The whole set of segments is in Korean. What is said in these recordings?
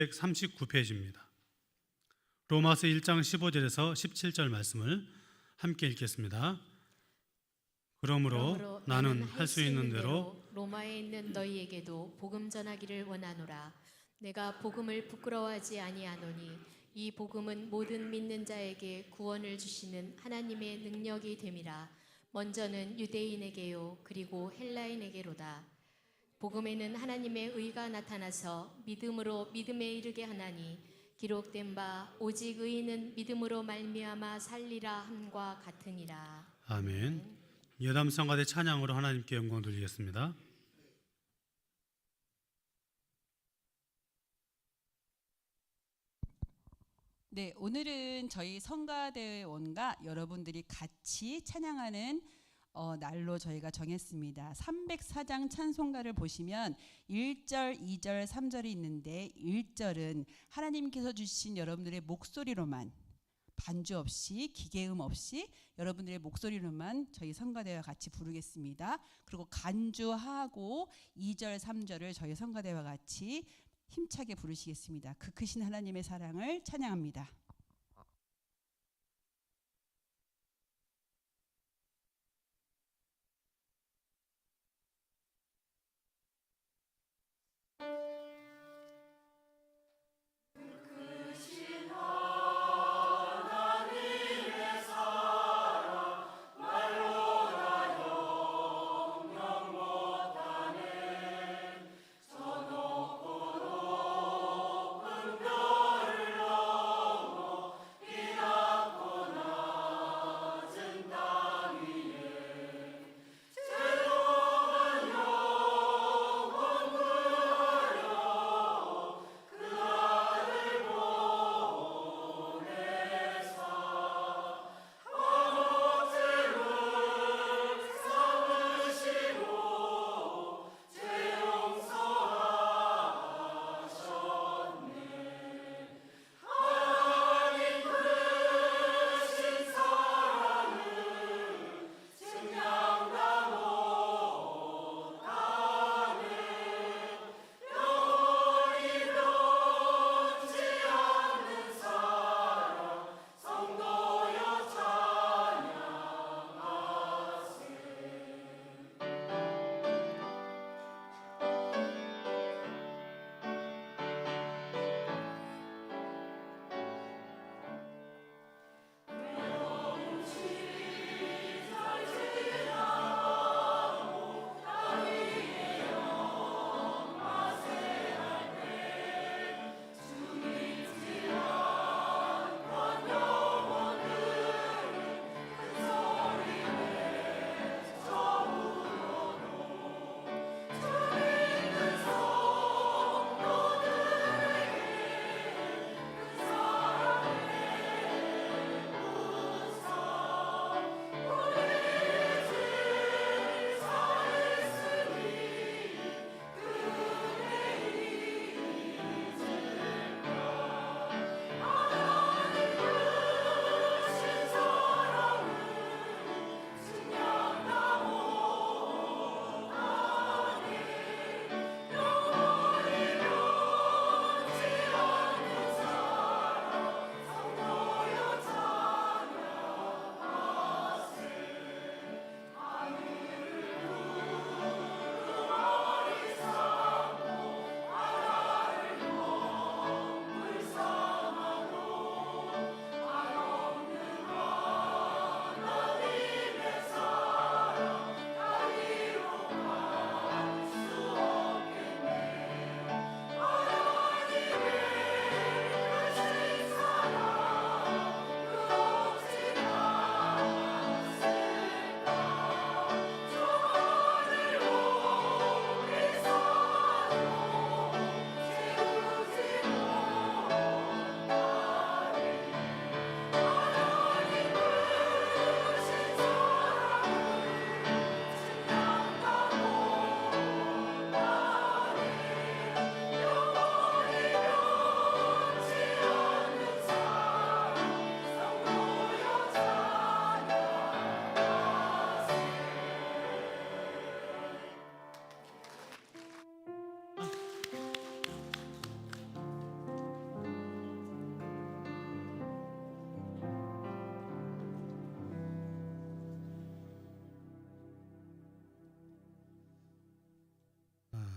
139페이지입니다. 로마서 1장 15절에서 17절 말씀을 함께 읽겠습니다. 그러므로 나는 할 수 있는 대로 로마에 있는 너희에게도 복음 전하기를 원하노라. 내가 복음을 부끄러워하지 아니하노니 이 복음은 모든 믿는 자에게 구원을 주시는 하나님의 능력이 됨이라. 먼저는 유대인에게요 그리고 헬라인에게로다. 복음에는 하나님의 의가 나타나서 믿음으로 믿음에 이르게 하나니 기록된 바 오직 의인은 믿음으로 말미암아 살리라 함과 같으니라. 아멘. 여담성가대 찬양으로 하나님께 영광 돌리겠습니다. 네, 오늘은 저희 성가대원과 여러분들이 같이 찬양하는 날로 저희가 정했습니다. 304장 찬송가를 보시면 1절, 2절, 3절이 있는데 1절은 하나님께서 주신 여러분들의 목소리로만, 반주 없이 기계음 없이 여러분들의 목소리로만 저희 성가대와 같이 부르겠습니다. 그리고 간주하고 2절, 3절을 저희 성가대와 같이 힘차게 부르시겠습니다. 그 크신 하나님의 사랑을 찬양합니다.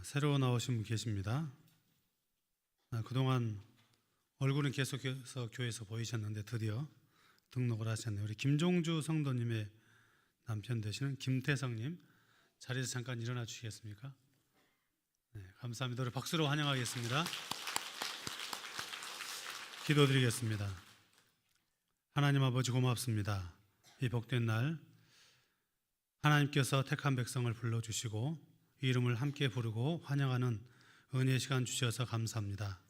새로 나오신 분 계십니다. 그동안 얼굴은 계속해서 교회에서 보이셨는데 드디어 등록을 하셨네요. 우리 김종주 성도님의 남편 되시는 김태성님, 자리에서 잠깐 일어나 주시겠습니까? 네, 감사합니다. 우리 박수로 환영하겠습니다. 기도드리겠습니다. 하나님 아버지 고맙습니다. 이 복된 날 하나님께서 택한 백성을 불러주시고 이름을 함께 부르고 환영하는 은혜의 시간 주셔서 감사합니다.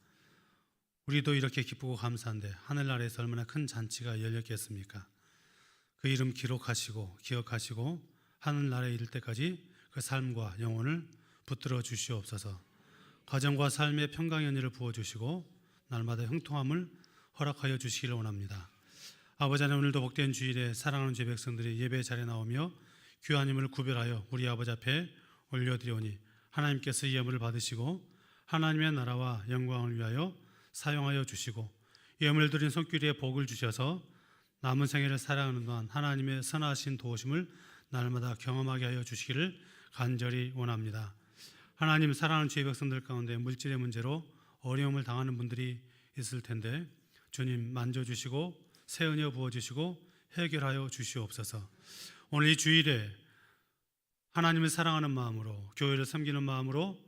우리도 이렇게 기쁘고 감사한데 하늘나라에서 얼마나 큰 잔치가 열렸겠습니까? 그 이름 기록하시고 기억하시고 하늘나라에 이를 때까지 그 삶과 영혼을 붙들어 주시옵소서. 가정과 삶의 평강연희를 부어주시고 날마다 형통함을 허락하여 주시기를 원합니다. 아버지 하나님, 오늘도 복된 주일에 사랑하는 죄 백성들이 예배 자리에 나오며 귀하님을 구별하여 우리 아버지 앞에 올려드리오니 하나님께서 이 예물을 받으시고 하나님의 나라와 영광을 위하여 사용하여 주시고 예물 드린 손길에 복을 주셔서 남은 생애를 살아가는 동안 하나님의 선하신 도우심을 날마다 경험하게 하여 주시기를 간절히 원합니다. 하나님, 사랑하는 주의 백성들 가운데 물질의 문제로 어려움을 당하는 분들이 있을 텐데 주님 만져주시고 새 은혜 부어주시고 해결하여 주시옵소서. 오늘 이 주일에 하나님을 사랑하는 마음으로, 교회를 섬기는 마음으로,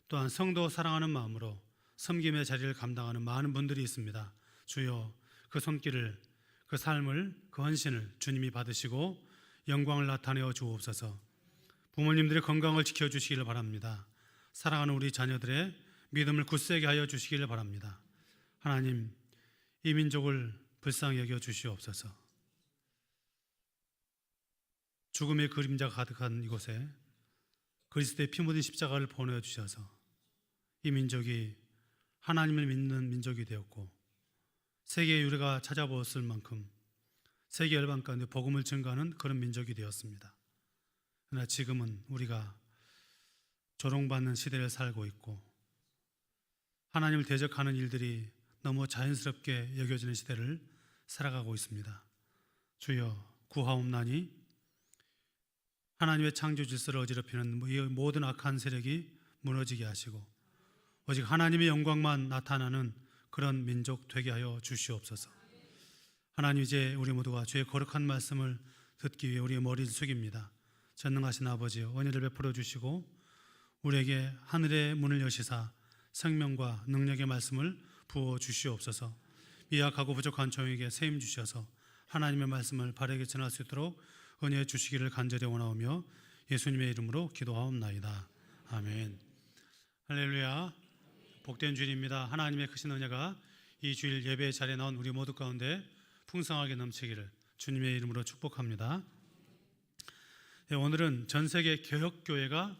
또한 성도 사랑하는 마음으로 섬김의 자리를 감당하는 많은 분들이 있습니다. 주여, 그 손길을, 그 삶을, 그 헌신을 주님이 받으시고 영광을 나타내어 주옵소서. 부모님들의 건강을 지켜주시기를 바랍니다. 사랑하는 우리 자녀들의 믿음을 굳세게 하여 주시기를 바랍니다. 하나님, 이 민족을 불쌍히 여겨 주시옵소서. 죽음의 그림자가 가득한 이곳에 그리스도의 피 묻은 십자가를 보내주셔서 이 민족이 하나님을 믿는 민족이 되었고 세계의 유래가 찾아보았을 만큼 세계 열방 가운데 복음을 증거하는 그런 민족이 되었습니다. 그러나 지금은 우리가 조롱받는 시대를 살고 있고 하나님을 대적하는 일들이 너무 자연스럽게 여겨지는 시대를 살아가고 있습니다. 주여, 구하옵나니 하나님의 창조 질서를 어지럽히는 이 모든 악한 세력이 무너지게 하시고 오직 하나님의 영광만 나타나는 그런 민족 되게 하여 주시옵소서. 하나님, 이제 우리 모두가 주의 거룩한 말씀을 듣기 위해 우리의 머리를 숙입니다. 전능하신 아버지여, 은혜를 베풀어 주시고 우리에게 하늘의 문을 여시사 생명과 능력의 말씀을 부어 주시옵소서. 미약하고 부족한 종에게 세임 주셔서 하나님의 말씀을 바르게 전할 수 있도록 은혜 주시기를 간절히 원하오며 예수님의 이름으로 기도하옵나이다. 아멘. 할렐루야. 복된 주일입니다. 하나님의 크신 은혜가 이 주일 예배의 자리에 나온 우리 모두 가운데 풍성하게 넘치기를 주님의 이름으로 축복합니다. 네, 오늘은 전 세계 개혁교회가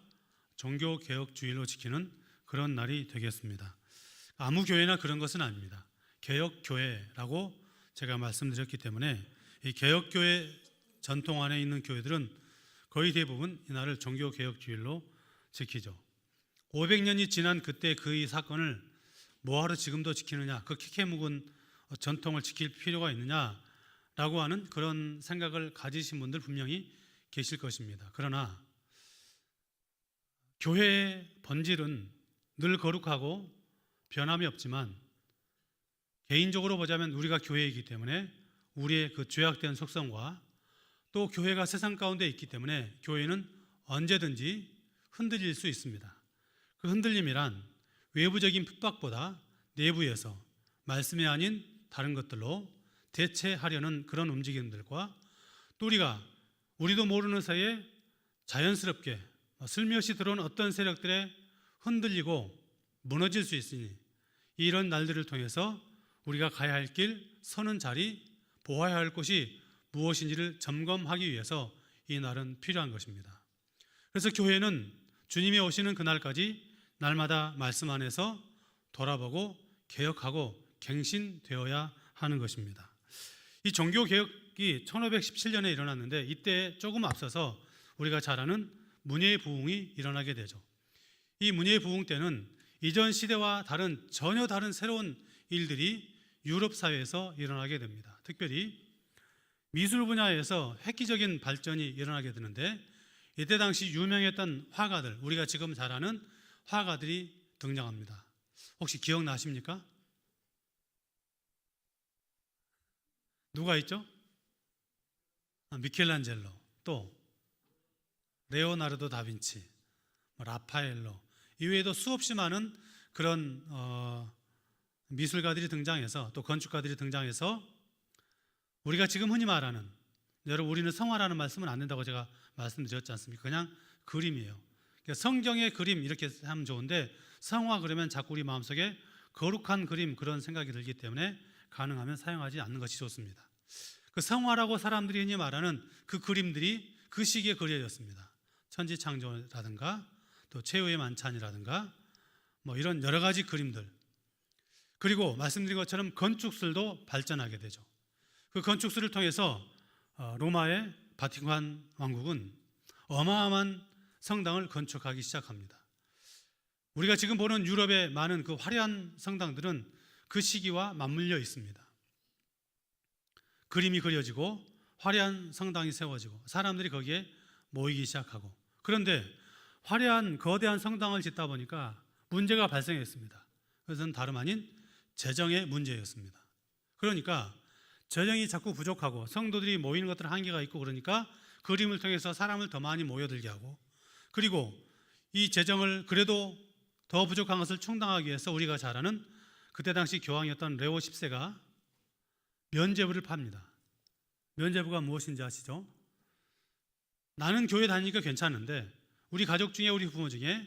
종교개혁주일로 지키는 그런 날이 되겠습니다. 아무 교회나 그런 것은 아닙니다. 개혁교회라고 제가 말씀드렸기 때문에 이 개혁교회 전통 안에 있는 교회들은 거의 대부분 이날을 종교개혁주일로 지키죠. 500년이 지난 그때 그 이 사건을 뭐하러 지금도 지키느냐, 그 키케 묵은 전통을 지킬 필요가 있느냐라고 하는 그런 생각을 가지신 분들 분명히 계실 것입니다. 그러나 교회의 본질은 늘 거룩하고 변함이 없지만 개인적으로 보자면 우리가 교회이기 때문에 우리의 그 죄악된 속성과 또 교회가 세상 가운데 있기 때문에 교회는 언제든지 흔들릴 수 있습니다. 그 흔들림이란 외부적인 핍박보다 내부에서 말씀이 아닌 다른 것들로 대체하려는 그런 움직임들과 또 우리도 모르는 사이에 자연스럽게 슬며시 들어온 어떤 세력들에 흔들리고 무너질 수 있으니 이런 날들을 통해서 우리가 가야 할 길, 서는 자리, 보아야 할 곳이 무엇인지를 점검하기 위해서 이 날은 필요한 것입니다. 그래서 교회는 주님이 오시는 그날까지 날마다 말씀 안에서 돌아보고 개혁하고 갱신되어야 하는 것입니다. 이 종교개혁이 1517년에 일어났는데 이때 조금 앞서서 우리가 잘 아는 문예의 부흥이 일어나게 되죠. 이 문예의 부흥 때는 이전 시대와 전혀 다른 새로운 일들이 유럽 사회에서 일어나게 됩니다. 특별히 미술 분야에서 획기적인 발전이 일어나게 되는데 이때 당시 유명했던 화가들, 우리가 지금 잘 아는 화가들이 등장합니다. 혹시 기억나십니까? 누가 있죠? 미켈란젤로, 또 레오나르도 다빈치, 라파엘로, 이외에도 수없이 많은 그런 미술가들이 등장해서, 또 건축가들이 등장해서 우리가 지금 흔히 말하는, 여러분 우리는 성화라는 말씀은 안 된다고 제가 말씀드렸지 않습니까? 그냥 그림이에요. 그러니까 성경의 그림 이렇게 하면 좋은데, 성화 그러면 자꾸 우리 마음속에 거룩한 그림, 그런 생각이 들기 때문에 가능하면 사용하지 않는 것이 좋습니다. 그 성화라고 사람들이 흔히 말하는 그 그림들이 그 시기에 그려졌습니다. 천지창조라든가 또 최후의 만찬이라든가 뭐 이런 여러 가지 그림들, 그리고 말씀드린 것처럼 건축술도 발전하게 되죠. 그 건축술을 통해서 로마의 바티칸 왕국은 어마어마한 성당을 건축하기 시작합니다. 우리가 지금 보는 유럽의 많은 그 화려한 성당들은 그 시기와 맞물려 있습니다. 그림이 그려지고 화려한 성당이 세워지고 사람들이 거기에 모이기 시작하고, 그런데 화려한 거대한 성당을 짓다 보니까 문제가 발생했습니다. 그것은 다름 아닌 재정의 문제였습니다. 그러니까 재정이 자꾸 부족하고 성도들이 모이는 것들은 한계가 있고, 그러니까 그림을 통해서 사람을 더 많이 모여들게 하고, 그리고 이 재정을 그래도 더 부족한 것을 충당하기 위해서 우리가 잘 아는 그때 당시 교황이었던 레오 10세가 면죄부를 팝니다. 면죄부가 무엇인지 아시죠? 나는 교회 다니니까 괜찮은데 우리 가족 중에, 우리 부모 중에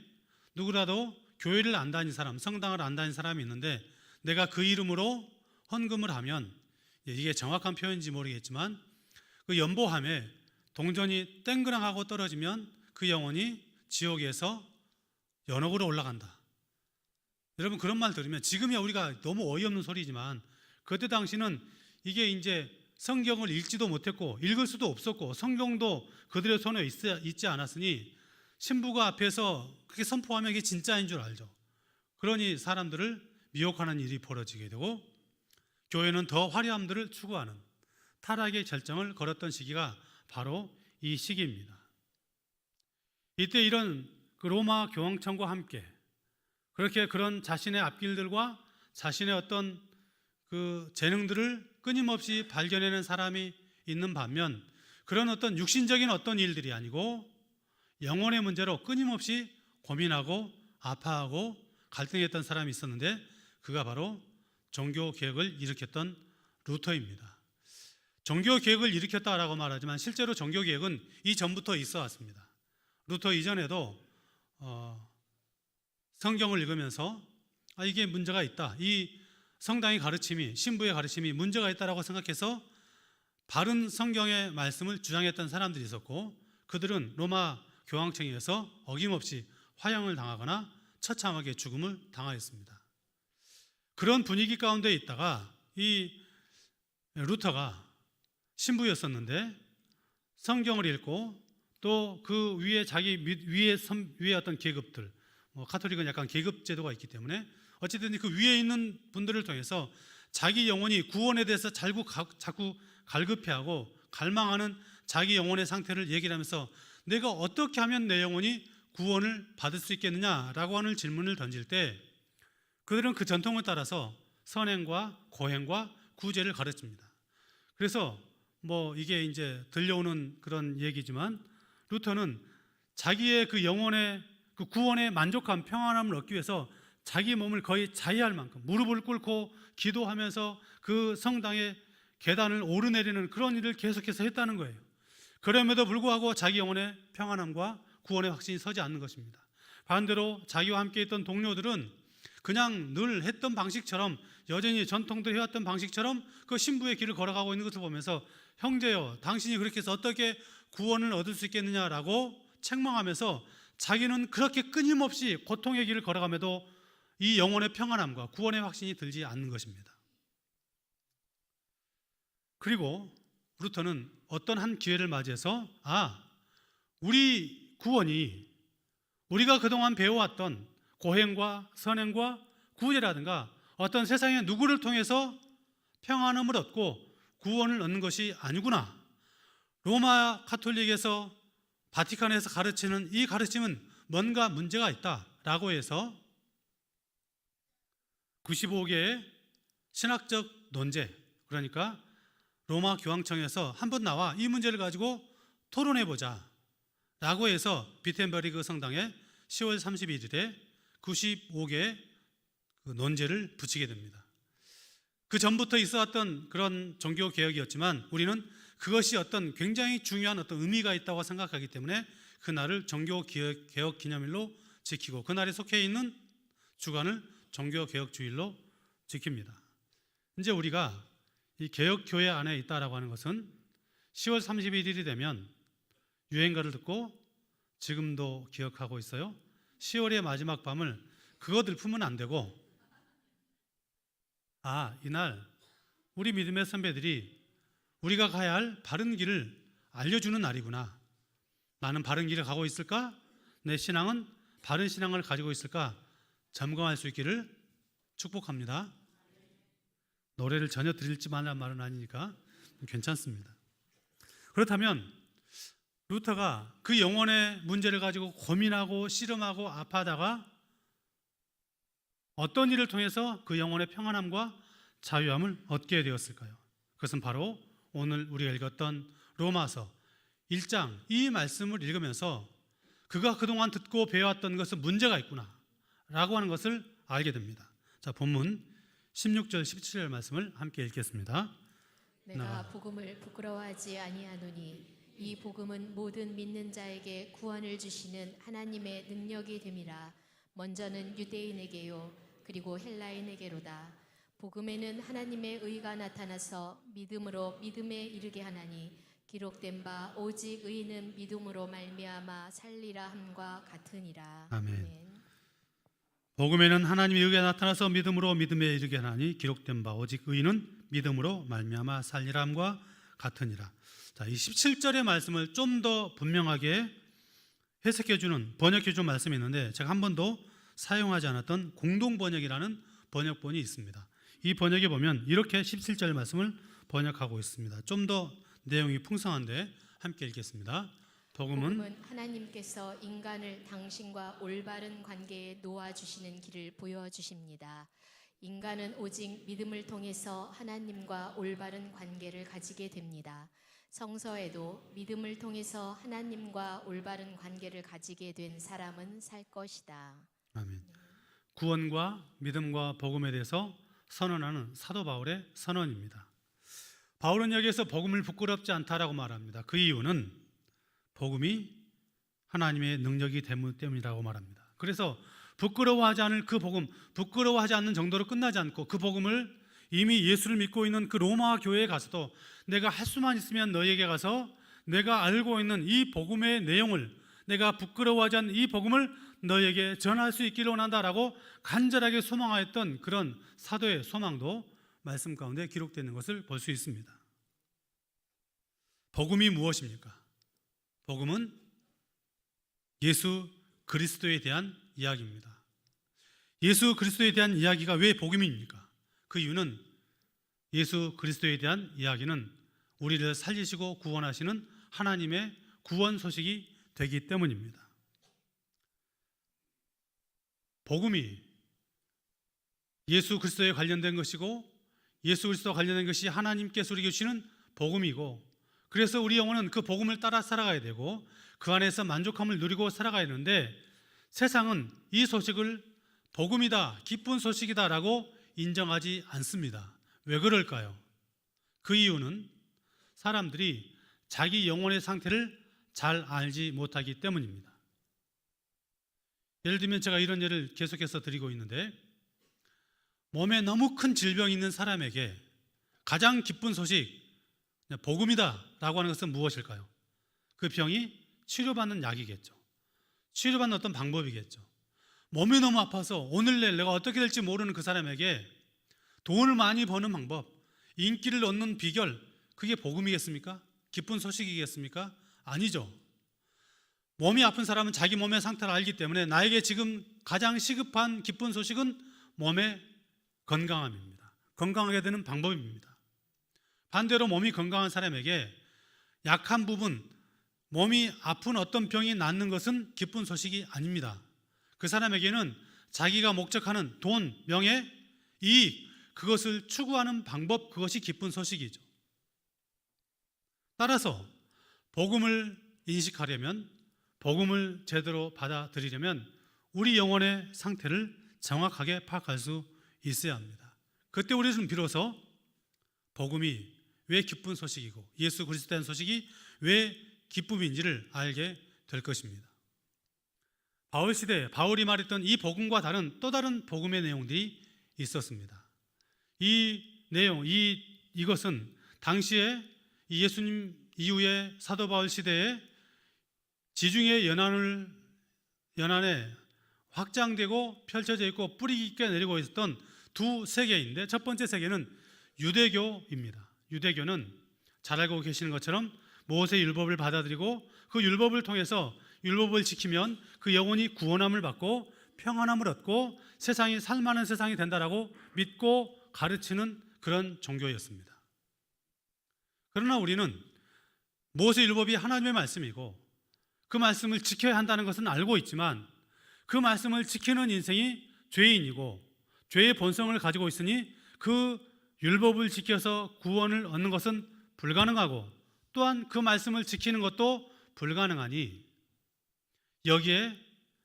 누구라도 교회를 안 다닌 사람, 성당을 안 다닌 사람이 있는데 내가 그 이름으로 헌금을 하면, 이게 정확한 표현인지 모르겠지만 그 연보함에 동전이 땡그랑하고 떨어지면 그 영혼이 지옥에서 연옥으로 올라간다. 여러분 그런 말 들으면 지금이야 우리가 너무 어이없는 소리지만, 그때 당시는 이게 이제 성경을 읽지도 못했고 읽을 수도 없었고 성경도 그들의 손에 있지 않았으니 신부가 앞에서 그렇게 선포하면 이게 진짜인 줄 알죠. 그러니 사람들을 미혹하는 일이 벌어지게 되고 교회는 더 화려함들을 추구하는 타락의 결정을 걸었던 시기가 바로 이 시기입니다. 이때 이런 그 로마 교황청과 함께 그렇게 그런 자신의 앞길들과 자신의 어떤 그 재능들을 끊임없이 발견해낸 사람이 있는 반면, 그런 어떤 육신적인 어떤 일들이 아니고 영혼의 문제로 끊임없이 고민하고 아파하고 갈등했던 사람이 있었는데, 그가 바로 종교개혁을 일으켰던 루터입니다. 종교개혁을 일으켰다라고 말하지만 실제로 종교개혁은 이전부터 있어 왔습니다. 루터 이전에도 성경을 읽으면서 이게 문제가 있다, 이 성당의 가르침이, 신부의 가르침이 문제가 있다라고 생각해서 바른 성경의 말씀을 주장했던 사람들이 있었고, 그들은 로마 교황청에서 어김없이 화형을 당하거나 처참하게 죽음을 당하였습니다. 그런 분위기 가운데 있다가 이 루터가 신부였었는데 성경을 읽고 또 그 위에 자기 위에 어떤 계급들, 카톨릭은 약간 계급 제도가 있기 때문에 어쨌든 그 위에 있는 분들을 통해서 자기 영혼이 구원에 대해서 자꾸 갈급해하고 갈망하는 자기 영혼의 상태를 얘기를 하면서 내가 어떻게 하면 내 영혼이 구원을 받을 수 있겠느냐라고 하는 질문을 던질 때 그들은 그 전통을 따라서 선행과 고행과 구제를 가르칩니다. 그래서 이게 이제 들려오는 그런 얘기지만 루터는 자기의 그 영혼의 그 구원에 만족한 평안함을 얻기 위해서 자기 몸을 거의 자해할 만큼 무릎을 꿇고 기도하면서 그 성당의 계단을 오르내리는 그런 일을 계속해서 했다는 거예요. 그럼에도 불구하고 자기 영혼의 평안함과 구원의 확신이 서지 않는 것입니다. 반대로 자기와 함께 있던 동료들은 그냥 늘 했던 방식처럼, 여전히 전통대로 해왔던 방식처럼 그 신부의 길을 걸어가고 있는 것을 보면서 형제여, 당신이 그렇게 해서 어떻게 구원을 얻을 수 있겠느냐라고 책망하면서 자기는 그렇게 끊임없이 고통의 길을 걸어가면도 이 영혼의 평안함과 구원의 확신이 들지 않는 것입니다. 그리고 루터는 어떤 한 기회를 맞이해서 우리 구원이 우리가 그동안 배워왔던 고행과 선행과 구제라든가 어떤 세상의 누구를 통해서 평안함을 얻고 구원을 얻는 것이 아니구나. 로마 카톨릭에서 바티칸에서 가르치는 이 가르침은 뭔가 문제가 있다 라고 해서 95개의 신학적 논제, 그러니까 로마 교황청에서 한번 나와 이 문제를 가지고 토론해보자 라고 해서 비텐버리그 성당에 10월 31일에 95개의 논제를 붙이게 됩니다. 그 전부터 있어왔던 그런 종교개혁이었지만 우리는 그것이 어떤 굉장히 중요한 어떤 의미가 있다고 생각하기 때문에 그날을 종교개혁 기념일로 지키고 그날에 속해 있는 주간을 종교개혁주일로 지킵니다. 이제 우리가 이 개혁교회 안에 있다라고 하는 것은 10월 31일이 되면 유행가를 듣고 지금도 기억하고 있어요. 10월의 마지막 밤을 그거 들품은 안 되고, 이날 우리 믿음의 선배들이 우리가 가야 할 바른 길을 알려주는 날이구나. 나는 바른 길을 가고 있을까? 내 신앙은 바른 신앙을 가지고 있을까? 점검할 수 있기를 축복합니다. 노래를 전혀 드리지 말란 말은 아니니까 괜찮습니다. 그렇다면 루터가 그 영혼의 문제를 가지고 고민하고 씨름하고 아파하다가 어떤 일을 통해서 그 영혼의 평안함과 자유함을 얻게 되었을까요? 그것은 바로 오늘 우리가 읽었던 로마서 1장 이 말씀을 읽으면서 그가 그동안 듣고 배워왔던 것은 문제가 있구나 라고 하는 것을 알게 됩니다. 자, 본문 16절 17절 말씀을 함께 읽겠습니다. 내가 복음을 부끄러워하지 아니하노니 이 복음은 모든 믿는 자에게 구원을 주시는 하나님의 능력이 됨이라. 먼저는 유대인에게요 그리고 헬라인에게로다. 복음에는 하나님의 의가 나타나서 믿음으로 믿음에 이르게 하나니 기록된 바 오직 의인은 믿음으로 말미암아 살리라 함과 같으니라. 아멘. 복음에는 하나님의 의가 나타나서 믿음으로 믿음에 이르게 하나니 기록된 바 오직 의인은 믿음으로 말미암아 살리라 함과 같으니라. 자, 이 17절의 말씀을 좀 더 분명하게 해석해주는 번역해준 말씀이 있는데 제가 한 번도 사용하지 않았던 공동번역이라는 번역본이 있습니다. 이 번역에 보면 이렇게 17절 말씀을 번역하고 있습니다. 좀 더 내용이 풍성한데 함께 읽겠습니다. 복음은 하나님께서 인간을 당신과 올바른 관계에 놓아주시는 길을 보여주십니다. 인간은 오직 믿음을 통해서 하나님과 올바른 관계를 가지게 됩니다. 성서에도 믿음을 통해서 하나님과 올바른 관계를 가지게 된 사람은 살 것이다. 아멘. 구원과 믿음과 복음에 대해서 선언하는 사도 바울의 선언입니다. 바울은 여기에서 복음을 부끄럽지 않다라고 말합니다. 그 이유는 복음이 하나님의 능력이 때문이라고 말합니다. 그래서 부끄러워하지 않을 그 복음, 부끄러워하지 않는 정도로 끝나지 않고 그 복음을 이미 예수를 믿고 있는 그 로마 교회에 가서도 내가 할 수만 있으면 너희에게 가서 내가 알고 있는 이 복음의 내용을, 내가 부끄러워하지 않는 이 복음을 너희에게 전할 수 있기를 원한다라고 간절하게 소망하였던 그런 사도의 소망도 말씀 가운데 기록되는 것을 볼 수 있습니다. 복음이 무엇입니까? 복음은 예수 그리스도에 대한 이야기입니다. 예수 그리스도에 대한 이야기가 왜 복음입니까? 그 이유는 예수 그리스도에 대한 이야기는 우리를 살리시고 구원하시는 하나님의 구원 소식이 되기 때문입니다. 복음이 예수 그리스도에 관련된 것이고 예수 그리스도와 관련된 것이 하나님께서 우리에게 주시는 복음이고, 그래서 우리 영혼은 그 복음을 따라 살아가야 되고 그 안에서 만족함을 누리고 살아가야 하는데, 세상은 이 소식을 복음이다, 기쁜 소식이다 라고 인정하지 않습니다. 왜 그럴까요? 그 이유는 사람들이 자기 영혼의 상태를 잘 알지 못하기 때문입니다. 예를 들면 제가 이런 예를 계속해서 드리고 있는데, 몸에 너무 큰 질병이 있는 사람에게 가장 기쁜 소식, 복음이다 라고 하는 것은 무엇일까요? 그 병이 치료받는 약이겠죠. 치료받는 어떤 방법이겠죠. 몸이 너무 아파서 오늘 내일 내가 어떻게 될지 모르는 그 사람에게 돈을 많이 버는 방법, 인기를 얻는 비결, 그게 복음이겠습니까? 기쁜 소식이겠습니까? 아니죠. 몸이 아픈 사람은 자기 몸의 상태를 알기 때문에 나에게 지금 가장 시급한 기쁜 소식은 몸의 건강함입니다. 건강하게 되는 방법입니다. 반대로 몸이 건강한 사람에게 약한 부분, 몸이 아픈 어떤 병이 낫는 것은 기쁜 소식이 아닙니다. 그 사람에게는 자기가 목적하는 돈, 명예, 이익, 그것을 추구하는 방법, 그것이 기쁜 소식이죠. 따라서 복음을 인식하려면, 복음을 제대로 받아들이려면 우리 영혼의 상태를 정확하게 파악할 수 있어야 합니다. 그때 우리는 비로소 복음이 왜 기쁜 소식이고 예수 그리스도에 대한 소식이 왜 기쁨인지를 알게 될 것입니다. 바울 시대에 바울이 말했던 이 복음과 다른 또 다른 복음의 내용들이 있었습니다. 이 내용, 이것은 당시에 이 예수님 이후의 사도 바울 시대에 지중해 연안에 확장되고 펼쳐져 있고 뿌리 깊게 내리고 있었던 두 세계인데, 첫 번째 세계는 유대교입니다. 유대교는 잘 알고 계시는 것처럼 모세 율법을 받아들이고 그 율법을 통해서 율법을 지키면 그 영혼이 구원함을 받고 평안함을 얻고 세상이 살만한 세상이 된다라고 믿고 가르치는 그런 종교였습니다. 그러나 우리는 모세 율법이 하나님의 말씀이고 그 말씀을 지켜야 한다는 것은 알고 있지만 그 말씀을 지키는 인생이 죄인이고 죄의 본성을 가지고 있으니 그 율법을 지켜서 구원을 얻는 것은 불가능하고 또한 그 말씀을 지키는 것도 불가능하니 여기에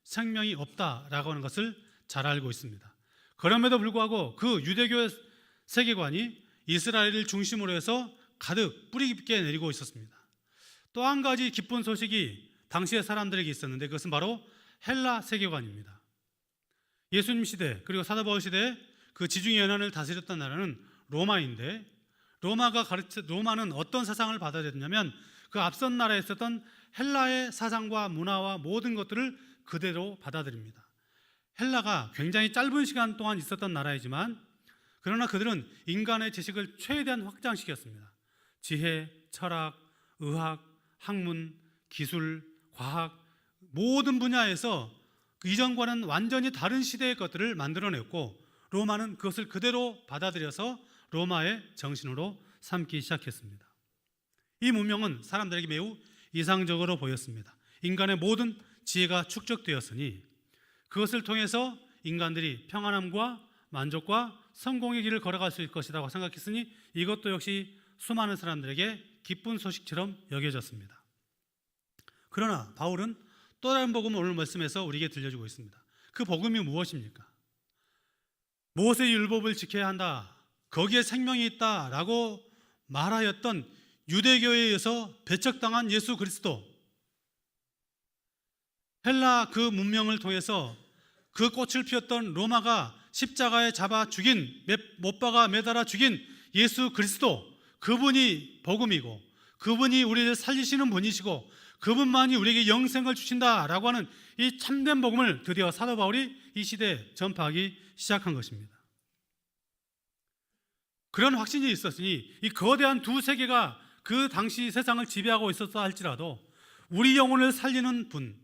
생명이 없다라고 하는 것을 잘 알고 있습니다. 그럼에도 불구하고 그 유대교의 세계관이 이스라엘을 중심으로 해서 가득 뿌리 깊게 내리고 있었습니다. 또 한 가지 기쁜 소식이 당시의 사람들에게 있었는데 그것은 바로 헬라 세계관입니다. 예수님 시대 그리고 사도 바울 시대에 그 지중해 연안을 다스렸던 나라는 로마인데 로마는 어떤 사상을 받아들였냐면 그 앞선 나라에 있었던 헬라의 사상과 문화와 모든 것들을 그대로 받아들입니다. 헬라가 굉장히 짧은 시간 동안 있었던 나라이지만 그러나 그들은 인간의 지식을 최대한 확장시켰습니다. 지혜, 철학, 의학, 학문, 기술, 과학 모든 분야에서 그 이전과는 완전히 다른 시대의 것들을 만들어냈고 로마는 그것을 그대로 받아들여서 로마의 정신으로 삼기 시작했습니다. 이 문명은 사람들에게 매우 이상적으로 보였습니다. 인간의 모든 지혜가 축적되었으니 그것을 통해서 인간들이 평안함과 만족과 성공의 길을 걸어갈 수 있을 것이라고 생각했으니 이것도 역시 수많은 사람들에게 기쁜 소식처럼 여겨졌습니다. 그러나 바울은 또 다른 복음을 오늘 말씀에서 우리에게 들려주고 있습니다. 그 복음이 무엇입니까? 모세의 율법을 지켜야 한다, 거기에 생명이 있다라고 말하였던 유대교에 의해서 배척당한 예수 그리스도, 헬라 그 문명을 통해서 그 꽃을 피웠던 로마가 십자가에 잡아 죽인, 못 박아 매달아 죽인 예수 그리스도, 그분이 복음이고 그분이 우리를 살리시는 분이시고 그분만이 우리에게 영생을 주신다라고 하는 이 참된 복음을 드디어 사도 바울이 이 시대에 전파하기 시작한 것입니다. 그런 확신이 있었으니 이 거대한 두 세계가 그 당시 세상을 지배하고 있었다 할지라도 우리 영혼을 살리는 분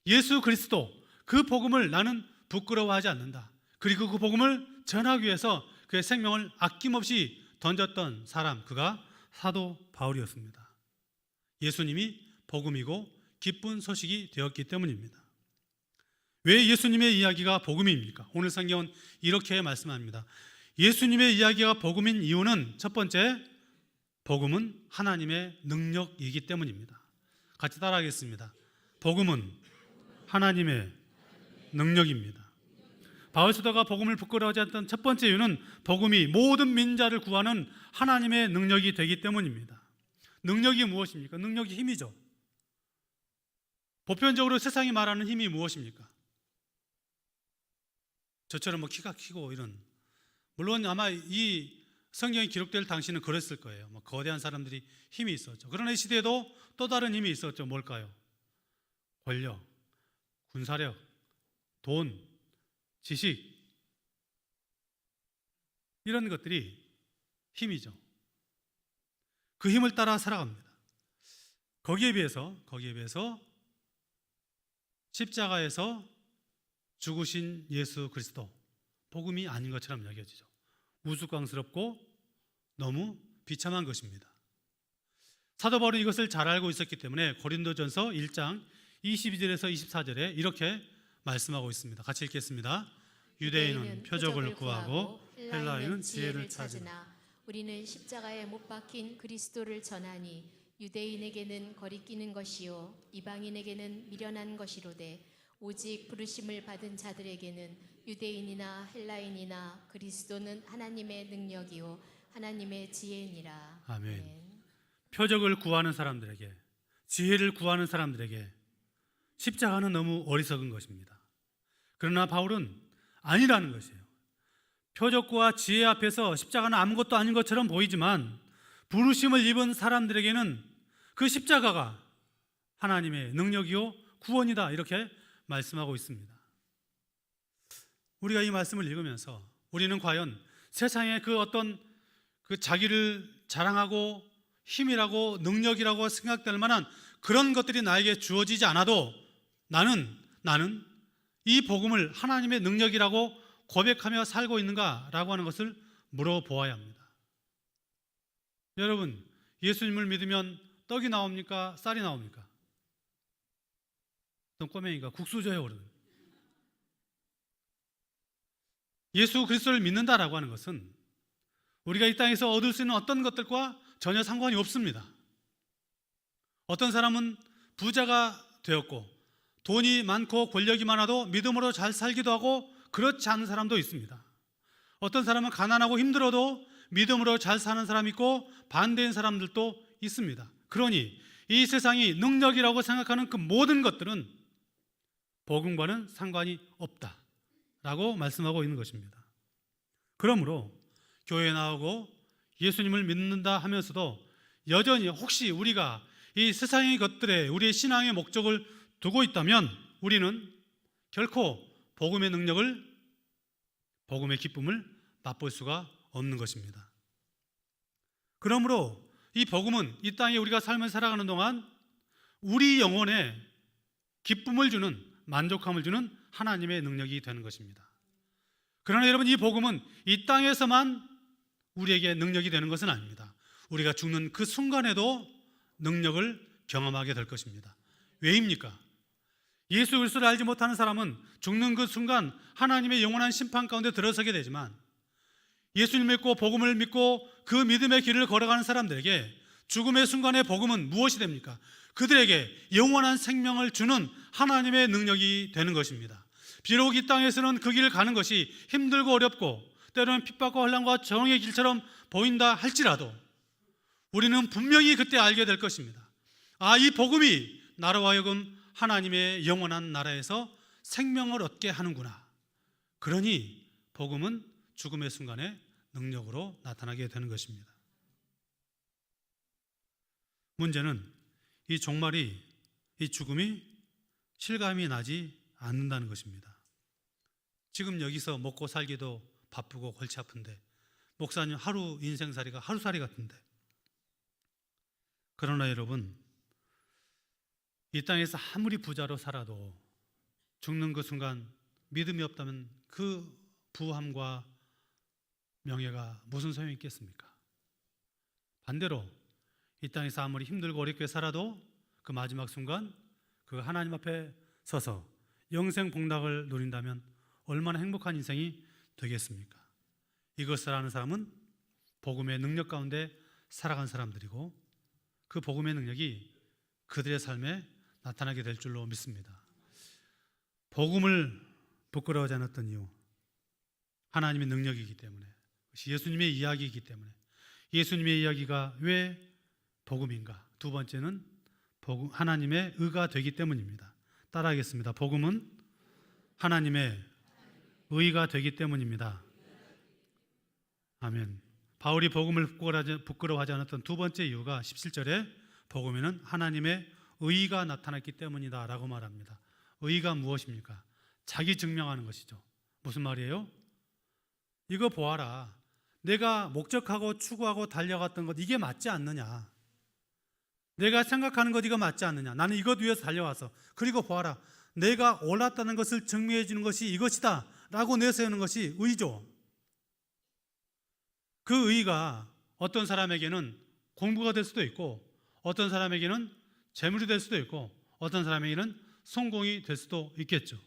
예수 그리스도, 그 복음을 나는 부끄러워하지 않는다. 그리고 그 복음을 전하기 위해서 그의 생명을 아낌없이 던졌던 사람, 그가 사도 바울이었습니다. 예수님이 복음이고 기쁜 소식이 되었기 때문입니다. 왜 예수님의 이야기가 복음입니까? 오늘 성경은 이렇게 말씀합니다. 예수님의 이야기가 복음인 이유는 첫 번째, 복음은 하나님의 능력이기 때문입니다. 같이 따라하겠습니다. 복음은 하나님의 능력입니다. 바울 사도가 복음을 부끄러워하지 않던 첫 번째 이유는 복음이 모든 민자를 구하는 하나님의 능력이 되기 때문입니다. 능력이 무엇입니까? 능력이 힘이죠. 보편적으로 세상이 말하는 힘이 무엇입니까? 저처럼 뭐 키가 크고 이런, 물론 아마 이 성경이 기록될 당시는 그랬을 거예요. 뭐 거대한 사람들이 힘이 있었죠. 그러나 이 시대에도 또 다른 힘이 있었죠. 뭘까요? 권력, 군사력, 돈, 지식, 이런 것들이 힘이죠. 그 힘을 따라 살아갑니다. 거기에 비해서 십자가에서 죽으신 예수 그리스도, 복음이 아닌 것처럼 여겨지죠. 우스꽝스럽고 너무 비참한 것입니다. 사도 바울은 이것을 잘 알고 있었기 때문에 고린도전서 1장 22절에서 24절에 이렇게 말씀하고 있습니다. 같이 읽겠습니다. 유대인은 표적을 구하고 헬라인은 지혜를 찾으나 우리는 십자가에 못 박힌 그리스도를 전하니 유대인에게는 거리끼는 것이요 이방인에게는 미련한 것이로되 오직 부르심을 받은 자들에게는 유대인이나 헬라인이나 그리스도는 하나님의 능력이요 하나님의 지혜니라. 아멘. 표적을 구하는 사람들에게, 지혜를 구하는 사람들에게 십자가는 너무 어리석은 것입니다. 그러나 바울은 아니라는 것이에요. 표적과 지혜 앞에서 십자가는 아무것도 아닌 것처럼 보이지만 부르심을 입은 사람들에게는 그 십자가가 하나님의 능력이요 구원이다, 이렇게 말씀하고 있습니다. 우리가 이 말씀을 읽으면서 우리는 과연 세상의 그 어떤 그 자기를 자랑하고 힘이라고 능력이라고 생각될 만한 그런 것들이 나에게 주어지지 않아도 나는 이 복음을 하나님의 능력이라고 고백하며 살고 있는가라고 하는 것을 물어보아야 합니다. 여러분, 예수님을 믿으면 떡이 나옵니까? 쌀이 나옵니까? 어떤 꼬맹이가 국수 줘요 그러는. 예수 그리스도를 믿는다라고 하는 것은 우리가 이 땅에서 얻을 수 있는 어떤 것들과 전혀 상관이 없습니다. 어떤 사람은 부자가 되었고 돈이 많고 권력이 많아도 믿음으로 잘 살기도 하고 그렇지 않은 사람도 있습니다. 어떤 사람은 가난하고 힘들어도 믿음으로 잘 사는 사람이 있고 반대인 사람들도 있습니다. 그러니 이 세상이 능력이라고 생각하는 그 모든 것들은 복음과는 상관이 없다라고 말씀하고 있는 것입니다. 그러므로 교회에 나오고 예수님을 믿는다 하면서도 여전히 혹시 우리가 이 세상의 것들에 우리의 신앙의 목적을 두고 있다면 우리는 결코 복음의 능력을, 복음의 기쁨을 맛볼 수가 없는 것입니다. 그러므로 이 복음은 이 땅에 우리가 삶을 살아가는 동안 우리 영혼에 기쁨을 주는, 만족함을 주는 하나님의 능력이 되는 것입니다. 그러나 여러분, 이 복음은 이 땅에서만 우리에게 능력이 되는 것은 아닙니다. 우리가 죽는 그 순간에도 능력을 경험하게 될 것입니다. 왜입니까? 예수 그리스도를 알지 못하는 사람은 죽는 그 순간 하나님의 영원한 심판 가운데 들어서게 되지만 예수님 믿고 복음을 믿고 그 믿음의 길을 걸어가는 사람들에게 죽음의 순간의 복음은 무엇이 됩니까? 그들에게 영원한 생명을 주는 하나님의 능력이 되는 것입니다. 비록 이 땅에서는 그 길을 가는 것이 힘들고 어렵고 때로는 핍박과 혼란과 정의 길처럼 보인다 할지라도 우리는 분명히 그때 알게 될 것입니다. 아, 이 복음이 나로 하여금 하나님의 영원한 나라에서 생명을 얻게 하는구나. 그러니 복음은 죽음의 순간에 능력으로 나타나게 되는 것입니다. 문제는 이 종말이, 이 죽음이 실감이 나지 않는다는 것입니다. 지금 여기서 먹고 살기도 바쁘고 골치 아픈데 목사님 하루 인생살이가 하루살이 같은데, 그러나 여러분, 이 땅에서 아무리 부자로 살아도 죽는 그 순간 믿음이 없다면 그 부함과 명예가 무슨 소용이 있겠습니까? 반대로 이 땅에서 아무리 힘들고 어렵게 살아도 그 마지막 순간 그 하나님 앞에 서서 영생 복락을 누린다면 얼마나 행복한 인생이 되겠습니까? 이것을 아는 사람은 복음의 능력 가운데 살아간 사람들이고 그 복음의 능력이 그들의 삶에 나타나게 될 줄로 믿습니다. 복음을 부끄러워하지 않았던 이유, 하나님의 능력이기 때문에, 예수님의 이야기이기 때문에. 예수님의 이야기가 왜 복음인가? 두 번째는 하나님의 의가 되기 때문입니다. 따라하겠습니다. 복음은 하나님의 의가 되기 때문입니다. 아멘. 바울이 복음을 부끄러워하지 않았던 두 번째 이유가 17절에 복음에는 하나님의 의가 나타났기 때문이다 라고 말합니다. 의가 무엇입니까? 자기 증명하는 것이죠. 무슨 말이에요? 이거 보아라. 내가 목적하고 추구하고 달려갔던 것, 이게 맞지 않느냐? 내가 생각하는 것, 이거 맞지 않느냐? 나는 이것 위해서 달려와서, 그리고 보아라. 내가 옳았다는 것을 증명해 주는 것이 이것이다 라고 내세우는 것이 의죠. 그 의가 어떤 사람에게는 공부가 될 수도 있고, 어떤 사람에게는 재물이 될 수도 있고, 어떤 사람에게는 성공이 될 수도 있겠죠.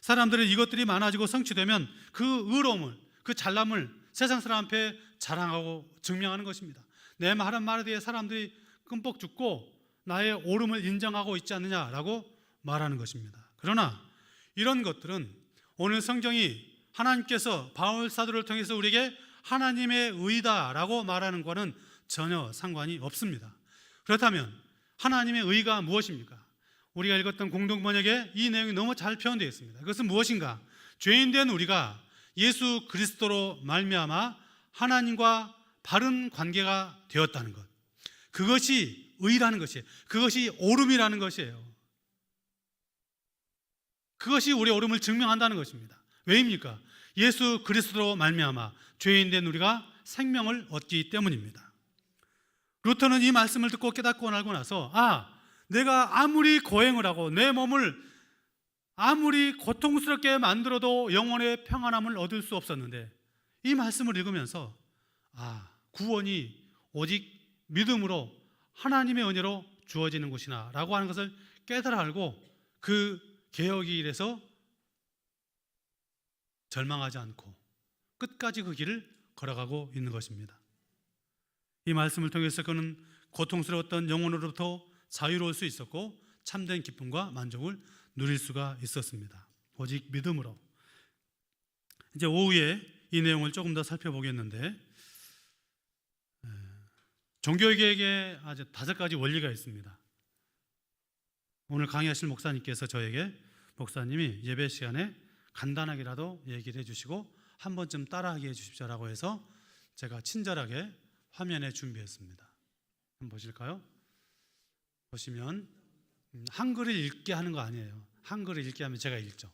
사람들은 이것들이 많아지고 성취되면 그 의로움을, 그 잘남을 세상 사람 앞에 자랑하고 증명하는 것입니다. 내 하는 말에 대해 사람들이 끔뻑 죽고 나의 옳음을 인정하고 있지 않느냐라고 말하는 것입니다. 그러나 이런 것들은 오늘 성경이 하나님께서 바울 사도를 통해서 우리에게 하나님의 의다라고 말하는 것과는 전혀 상관이 없습니다. 그렇다면 하나님의 의가 무엇입니까? 우리가 읽었던 공동번역에 이 내용이 너무 잘 표현되어 있습니다. 그것은 무엇인가? 죄인된 우리가 예수 그리스도로 말미암아 하나님과 바른 관계가 되었다는 것, 그것이 의라는 것이에요. 그것이 옳음이라는 것이에요. 그것이 우리의 옳음을 증명한다는 것입니다. 왜입니까? 예수 그리스도로 말미암아 죄인된 우리가 생명을 얻기 때문입니다. 루터는 이 말씀을 듣고 깨닫고 알고 나서 내가 아무리 고행을 하고 내 몸을 아무리 고통스럽게 만들어도 영혼의 평안함을 얻을 수 없었는데 이 말씀을 읽으면서 구원이 오직 믿음으로 하나님의 은혜로 주어지는 것이나 라고 하는 것을 깨달아 알고 그 개혁의 일에서 절망하지 않고 끝까지 그 길을 걸어가고 있는 것입니다. 이 말씀을 통해서 그는 고통스러웠던 영혼으로부터 자유로울 수 있었고 참된 기쁨과 만족을 누릴 수가 있었습니다. 오직 믿음으로. 이제 오후에 이 내용을 조금 더 살펴보겠는데, 종교개혁에 아주 5가지 원리가 있습니다. 오늘 강의하실 목사님께서 저에게 목사님이 예배 시간에 간단하게라도 얘기를 해주시고 한 번쯤 따라하게 해주십시오라고 해서 제가 친절하게 화면에 준비했습니다. 한번 보실까요? 보시면 한글을 읽게 하는 거 아니에요. 한글을 읽게 하면 제가 읽죠.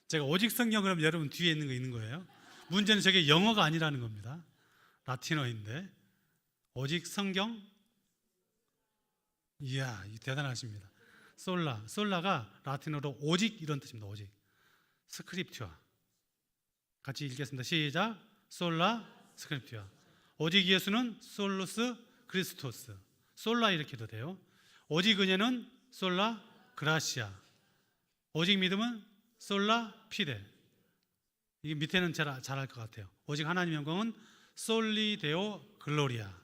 제가 오직 성경 그러면 여러분 뒤에 있는 거 있는 거예요. 문제는 저게 영어가 아니라는 겁니다. 라틴어인데 오직 성경. 이야, 대단하십니다. 솔라가 라틴어로 오직 이런 뜻입니다. 오직. 스크립튜아. 같이 읽겠습니다. 시작. 솔라 스크립튜아. 오직 예수는 솔루스 크리스토스. 솔라 이렇게 해도 돼요. 오직 은혜는 솔라 그라시아. 오직 믿음은 솔라 피데. 이게 밑에는 잘할 것 같아요. 오직 하나님의 영광은 솔리 데오 글로리아.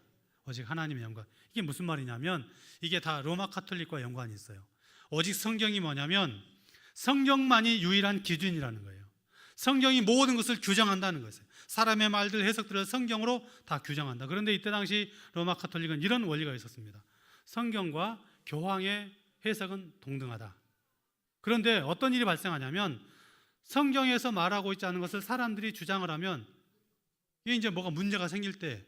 오직 하나님의 영광. 이게 무슨 말이냐면 이게 다 로마 카톨릭과 연관이 있어요. 오직 성경이 뭐냐면 성경만이 유일한 기준이라는 거예요. 성경이 모든 것을 규정한다는 것이에요. 사람의 말들, 해석들을 성경으로 다 규정한다. 그런데 이때 당시 로마 카톨릭은 이런 원리가 있었습니다. 성경과 교황의 해석은 동등하다. 그런데 어떤 일이 발생하냐면 성경에서 말하고 있지 않은 것을 사람들이 주장을 하면 이게 이제 뭐가 문제가 생길 때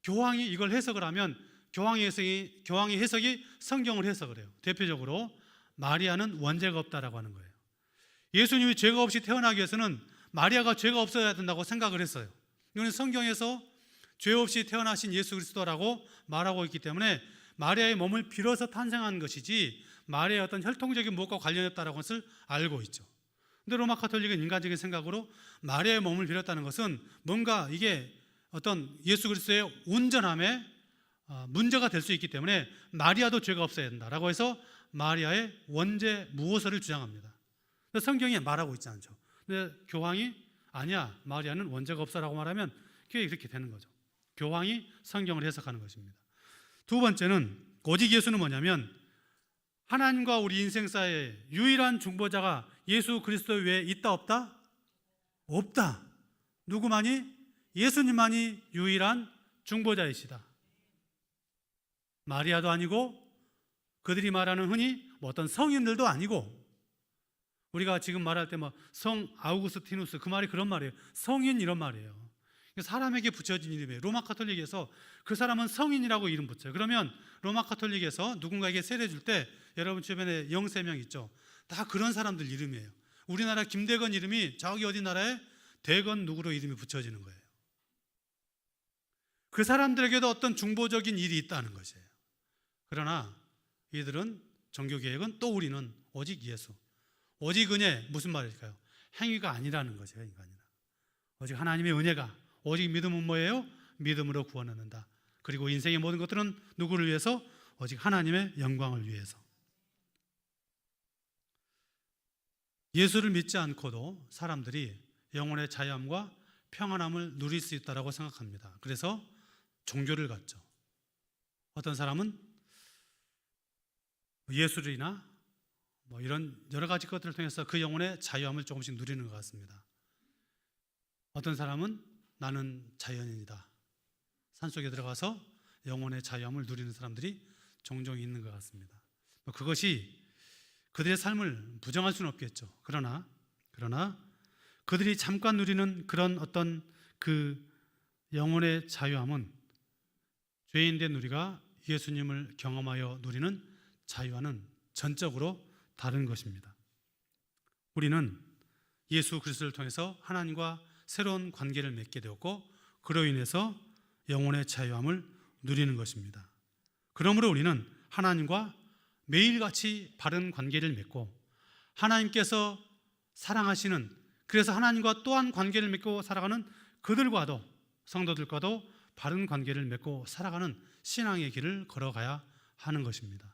교황이 이걸 해석을 하면 교황의 해석이 성경을 해석을 해요. 대표적으로 마리아는 원죄가 없다라고 하는 거예요. 예수님이 죄가 없이 태어나기 위해서는 마리아가 죄가 없어야 된다고 생각을 했어요. 이거는 성경에서 죄 없이 태어나신 예수 그리스도라고 말하고 있기 때문에 마리아의 몸을 빌어서 탄생한 것이지 마리아의 어떤 혈통적인 무엇과 관련이 없다라는 것을 알고 있죠. 근데 로마 카톨릭은 인간적인 생각으로 마리아의 몸을 빌었다는 것은 뭔가 이게 어떤 예수 그리스도의 온전함에 문제가 될 수 있기 때문에 마리아도 죄가 없어야 된다라고 해서 마리아의 원죄 무호서를 주장합니다. 근데 성경이 말하고 있지 않죠. 근데 교황이 아니야, 마리아는 원죄가 없어라고 말하면 그게 이렇게 되는 거죠. 교황이 성경을 해석하는 것입니다. 두 번째는 오직 예수는 뭐냐면 하나님과 우리 인생사의 유일한 중보자가 예수 그리스도 외에 있다 없다? 없다. 누구만이? 예수님만이 유일한 중보자이시다. 마리아도 아니고 그들이 말하는 흔히 어떤 성인들도 아니고 우리가 지금 말할 때 성 아우구스티누스 그 말이 그런 말이에요. 성인 이런 말이에요. 사람에게 붙여진 이름이에요. 로마 카톨릭에서 그 사람은 성인이라고 이름 붙여요. 그러면 로마 카톨릭에서 누군가에게 세례 줄 때 여러분 주변에 영세명 있죠. 다 그런 사람들 이름이에요. 우리나라 김대건 이름이 저기 어디 나라에 대건 누구로 이름이 붙여지는 거예요. 그 사람들에게도 어떤 중보적인 일이 있다는 것이에요. 그러나 이들은 종교개혁은 또 우리는 오직 예수, 오직 은혜, 무슨 말일까요? 행위가 아니라는 것이에요. 인간이라 오직 하나님의 은혜가, 오직 믿음은 뭐예요? 믿음으로 구원 얻는다. 그리고 인생의 모든 것들은 누구를 위해서? 오직 하나님의 영광을 위해서. 예수를 믿지 않고도 사람들이 영혼의 자유함과 평안함을 누릴 수 있다고 생각합니다. 그래서 종교를 갖죠. 어떤 사람은 예술이나 이런 여러 가지 것들을 통해서 그 영혼의 자유함을 조금씩 누리는 것 같습니다. 어떤 사람은 나는 자연인이다. 산속에 들어가서 영혼의 자유함을 누리는 사람들이 종종 있는 것 같습니다. 그것이 그들의 삶을 부정할 수는 없겠죠. 그러나 그들이 잠깐 누리는 그런 어떤 그 영혼의 자유함은 죄인된 우리가 예수님을 경험하여 누리는 자유와는 전적으로 다른 것입니다. 우리는 예수 그리스도를 통해서 하나님과 새로운 관계를 맺게 되었고 그로 인해서 영혼의 자유함을 누리는 것입니다. 그러므로 우리는 하나님과 매일같이 바른 관계를 맺고 하나님께서 사랑하시는, 그래서 하나님과 또한 관계를 맺고 살아가는 그들과도, 성도들과도 바른 관계를 맺고 살아가는 신앙의 길을 걸어가야 하는 것입니다.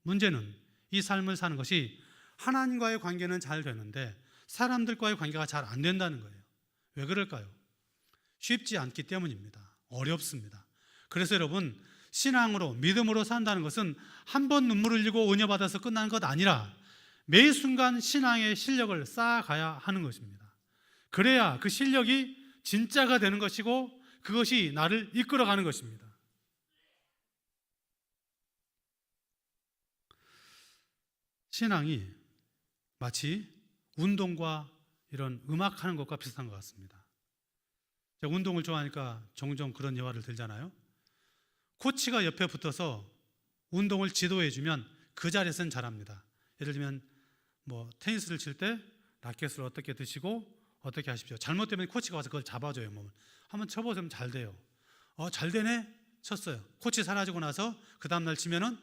문제는 이 삶을 사는 것이 하나님과의 관계는 잘 되는데 사람들과의 관계가 잘 안 된다는 거예요. 왜 그럴까요? 쉽지 않기 때문입니다. 어렵습니다. 그래서 여러분, 신앙으로, 믿음으로 산다는 것은 한 번 눈물 흘리고 은혜 받아서 끝나는 것 아니라 매 순간 신앙의 실력을 쌓아가야 하는 것입니다. 그래야 그 실력이 진짜가 되는 것이고 그것이 나를 이끌어가는 것입니다. 신앙이 마치 운동과 이런 음악하는 것과 비슷한 것 같습니다. 제가 운동을 좋아하니까 종종 그런 예화를 들잖아요. 코치가 옆에 붙어서 운동을 지도해주면 그 자리에서는 잘합니다. 예를 들면 테니스를 칠 때 라켓을 어떻게 드시고 어떻게 하십시오. 잘못되면 코치가 와서 그걸 잡아줘요. 몸을 한번 쳐보시면 잘 돼요. 잘 되네? 쳤어요. 코치 사라지고 나서 그 다음날 치면은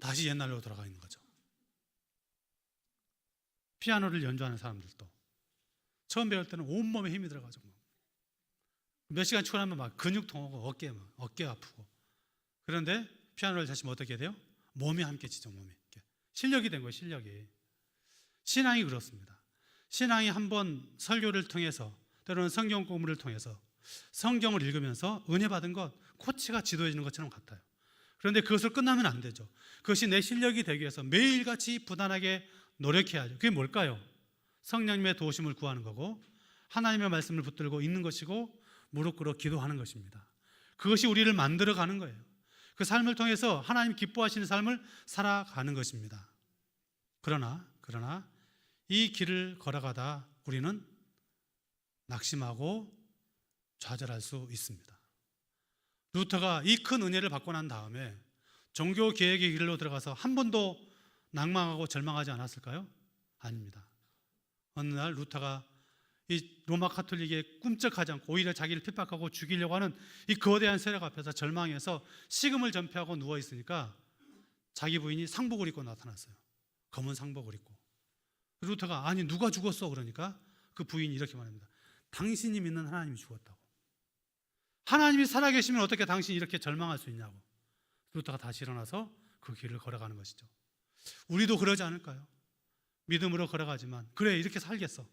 다시 옛날로 돌아가 있는 거죠. 피아노를 연주하는 사람들도 처음 배울 때는 온몸에 힘이 들어가지고 몇 시간 치고 나면 막 근육 통하고 어깨 아프고, 그런데 피아노를 다시면 어떻게 돼요? 몸이 함께 치죠. 몸이 실력이 된 거예요. 실력이. 신앙이 그렇습니다. 신앙이 한번 설교를 통해서, 때로는 성경 공부를 통해서 성경을 읽으면서 은혜 받은 것, 코치가 지도해 주는 것처럼 같아요. 그런데 그것을 끝나면 안 되죠. 그것이 내 실력이 되기 위해서 매일같이 부단하게 노력해야죠. 그게 뭘까요? 성령님의 도우심을 구하는 거고 하나님의 말씀을 붙들고 있는 것이고 무릎 꿇어 기도하는 것입니다. 그것이 우리를 만들어가는 거예요. 그 삶을 통해서 하나님 기뻐하시는 삶을 살아가는 것입니다. 그러나 이 길을 걸어가다 우리는 낙심하고 좌절할 수 있습니다. 루터가 이 큰 은혜를 받고 난 다음에 종교 개혁의 길로 들어가서 한 번도 낭망하고 절망하지 않았을까요? 아닙니다. 어느 날 루터가 이 로마 카톨릭에 꿈쩍하지 않고 오히려 자기를 핍박하고 죽이려고 하는 이 거대한 세력 앞에서 절망해서 식음을 전폐하고 누워 있으니까 자기 부인이 상복을 입고 나타났어요. 검은 상복을 입고. 루터가 아니 누가 죽었어? 그러니까 그 부인이 이렇게 말합니다. 당신이 믿는 하나님이 죽었다고. 하나님이 살아계시면 어떻게 당신이 이렇게 절망할 수 있냐고. 루터가 다시 일어나서 그 길을 걸어가는 것이죠. 우리도 그러지 않을까요? 믿음으로 걸어가지만 그래 이렇게 살겠어,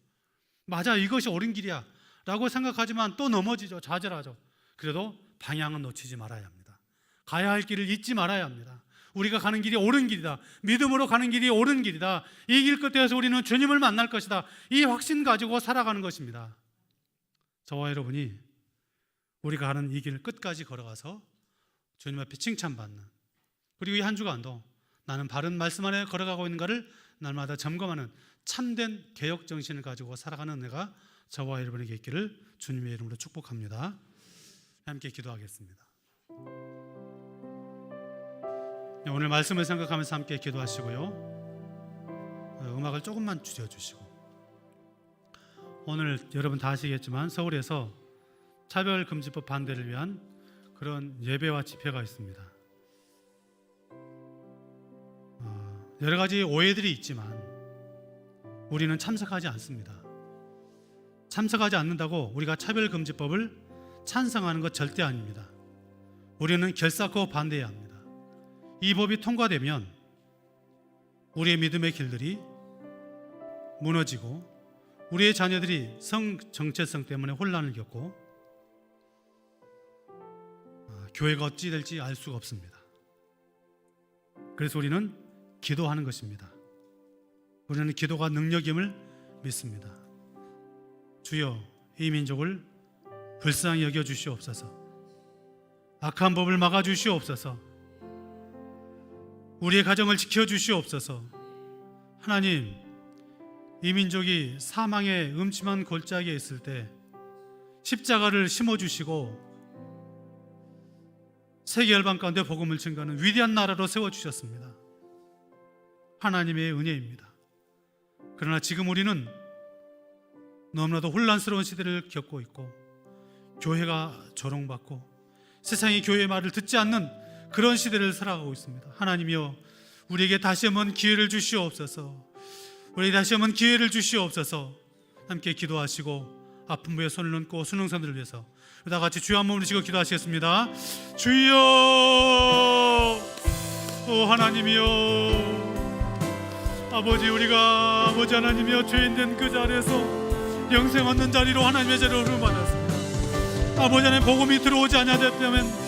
맞아 이것이 옳은 길이야 라고 생각하지만 또 넘어지죠. 좌절하죠. 그래도 방향은 놓치지 말아야 합니다. 가야 할 길을 잊지 말아야 합니다. 우리가 가는 길이 옳은 길이다, 믿음으로 가는 길이 옳은 길이다, 이 길 끝에서 우리는 주님을 만날 것이다, 이 확신 가지고 살아가는 것입니다. 저와 여러분이 우리가 가는 이 길 끝까지 걸어가서 주님 앞에 칭찬받는, 그리고 이 한 주간도 나는 바른 말씀 안에 걸어가고 있는가를 날마다 점검하는 참된 개혁 정신을 가지고 살아가는 은혜가 저와 여러분에게 있기를 주님의 이름으로 축복합니다. 함께 기도하겠습니다. 오늘 말씀을 생각하면서 함께 기도하시고요. 음악을 조금만 줄여주시고, 오늘 여러분 다 아시겠지만 서울에서 차별금지법 반대를 위한 그런 예배와 집회가 있습니다. 여러 가지 오해들이 있지만 우리는 참석하지 않습니다. 참석하지 않는다고 우리가 차별금지법을 찬성하는 것 절대 아닙니다. 우리는 결사코 반대해야 합니다. 이 법이 통과되면 우리의 믿음의 길들이 무너지고 우리의 자녀들이 성 정체성 때문에 혼란을 겪고 교회가 어찌 될지 알 수가 없습니다. 그래서 우리는 기도하는 것입니다. 우리는 기도가 능력임을 믿습니다. 주여, 이 민족을 불쌍히 여겨 주시옵소서. 악한 법을 막아 주시옵소서. 우리의 가정을 지켜 주시옵소서. 하나님, 이 민족이 사망의 음침한 골짜기에 있을 때 십자가를 심어주시고 세계 열방 가운데 복음을 증거하는 위대한 나라로 세워주셨습니다. 하나님의 은혜입니다. 그러나 지금 우리는 너무나도 혼란스러운 시대를 겪고 있고 교회가 조롱받고 세상이 교회의 말을 듣지 않는 그런 시대를 살아가고 있습니다. 하나님이여, 우리에게 다시 한번 기회를 주시옵소서. 우리에게 다시 한번 기회를 주시옵소서. 함께 기도하시고 아픈 부에 손을 얹고 순응선들을 위해서 다 같이 주여 한 몸을 지고 기도하시겠습니다. 주여, 오 하나님이여, 아버지, 우리가 아버지 하나님이여 죄인된 그 자리에서 영생 얻는 자리로 하나님의 자리로 받았습니다. 아버지 하나님, 복음이 들어오지 않았다면